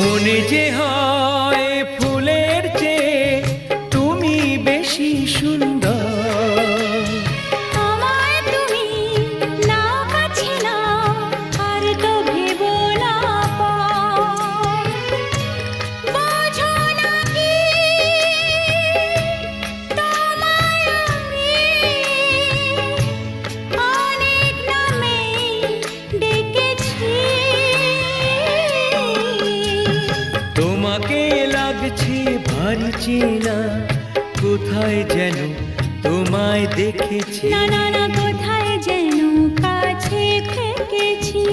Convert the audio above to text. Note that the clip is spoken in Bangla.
মনে যে হয় ফুলের চেয়ে তুমি বেশি সুন্দর। আমায় তুমি না কাছে নাও, আর তো ভেবো না পর। বোঝো না কি তোমায় আমি অনেক নামেই ডেকেছি। তোমাকে লাগছে ভারী চেনা, কোথায় যেন তোমায় দেখেছি। না না না, কোথায় যেন কাছে থেকেছি।